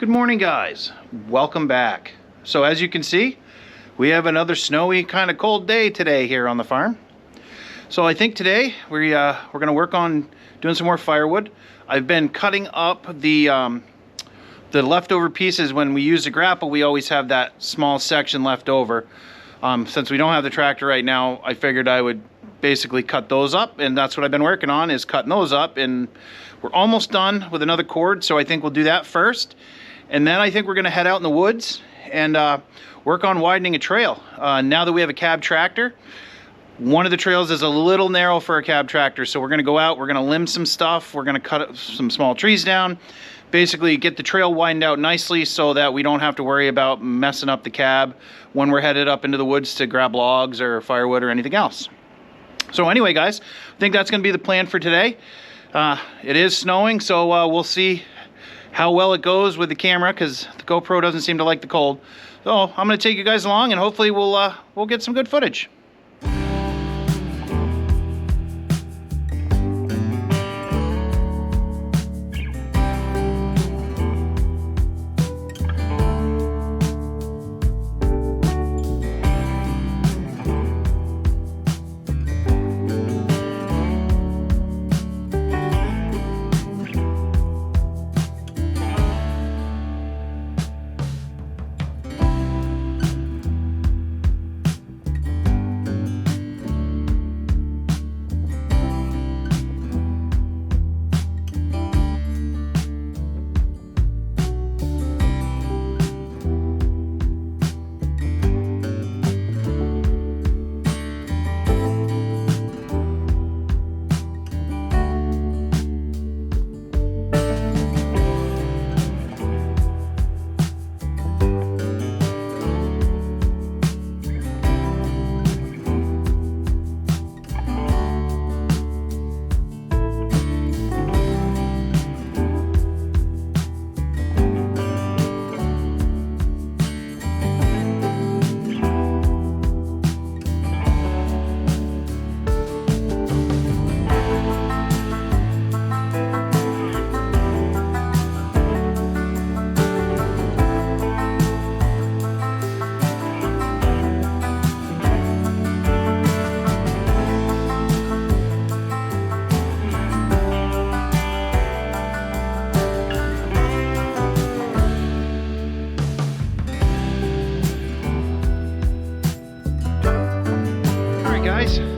Good morning, guys. Welcome back. So as you can see, we have another snowy, kind of cold day today here on the farm. So I think today we're going to work on doing some more firewood. I've been cutting up the leftover pieces. When we use the grapple, we always have that small section left over. Since we don't have the tractor right now, I figured I would basically cut those up, and that's what I've been working on, is cutting those up. And we're almost done with another cord, so I think we'll do that first. And then I think we're going to head out in the woods and work on widening a trail. Now that we have a cab tractor, one of the trails is a little narrow for a cab tractor, so we're going to go out, we're going to limb some stuff, we're going to cut some small trees down, basically get the trail widened out nicely so that we don't have to worry about messing up the cab when we're headed up into the woods to grab logs or firewood or anything else. So anyway, guys, I think that's going to be the plan for today. It is snowing, so we'll see how well it goes with the camera, because the GoPro doesn't seem to like the cold. So I'm going to take you guys along, and hopefully we'll get some good footage.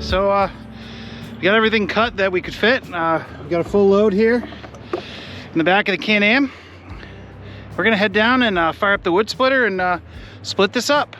So we got everything cut that we could fit. We got a full load here in the back of the Can-Am. We're gonna head down and fire up the wood splitter and split this up.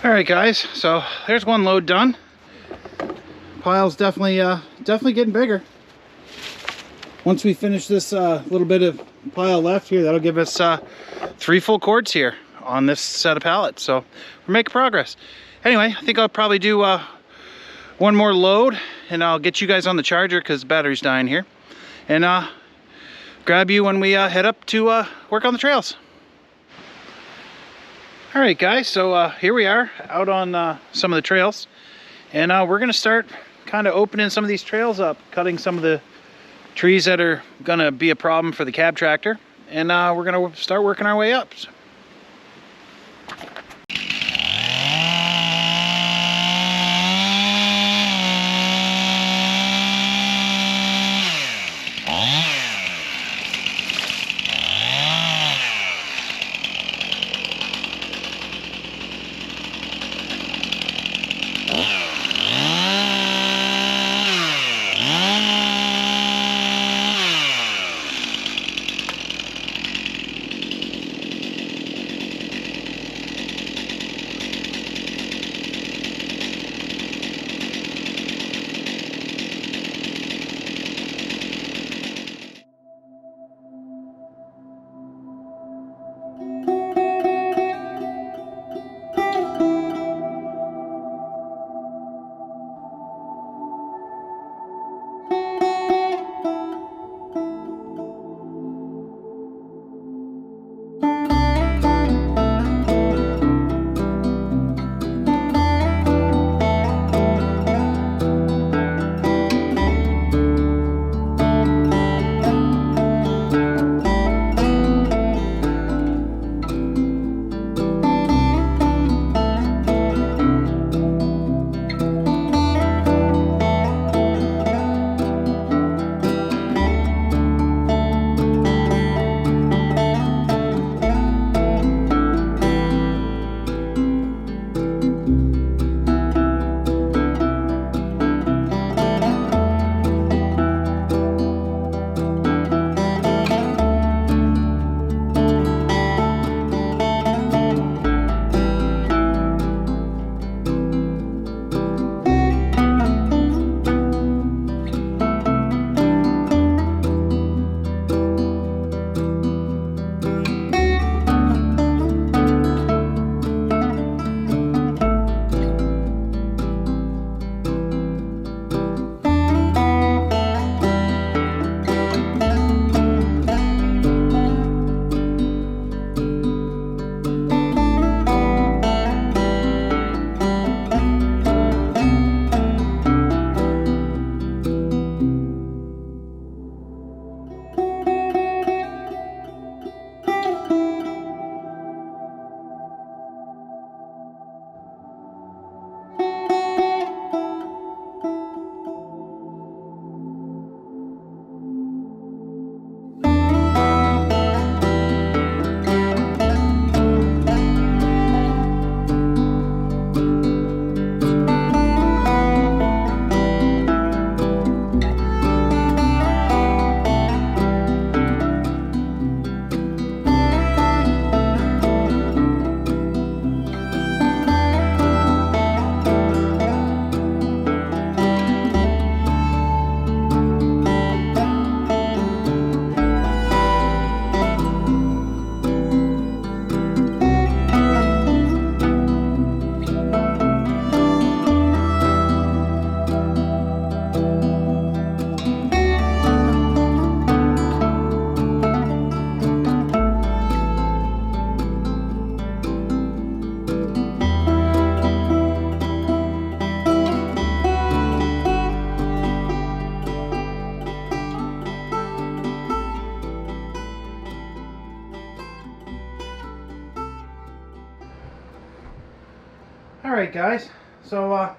All right, guys, so there's one load done. Pile's definitely getting bigger. Once we finish this little bit of pile left here, that'll give us 3 full cords here on this set of pallets. So we're making progress. Anyway, I think I'll probably do one more load, and I'll get you guys on the charger because the battery's dying here, and grab you when we head up to work on the trails. All right, guys, so here we are out on some of the trails, and we're gonna start kind of opening some of these trails up, cutting some of the trees that are gonna be a problem for the cab tractor, and we're gonna start working our way up. Alright guys, so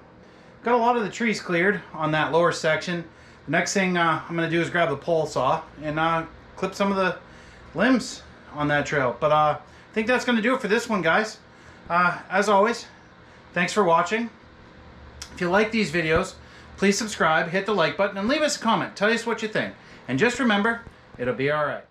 got a lot of the trees cleared on that lower section. The next thing I'm going to do is grab the pole saw and clip some of the limbs on that trail. But I think that's going to do it for this one, guys. As always, thanks for watching. If you like these videos, please subscribe, hit the like button, and leave us a comment. Tell us what you think. And just remember, it'll be alright.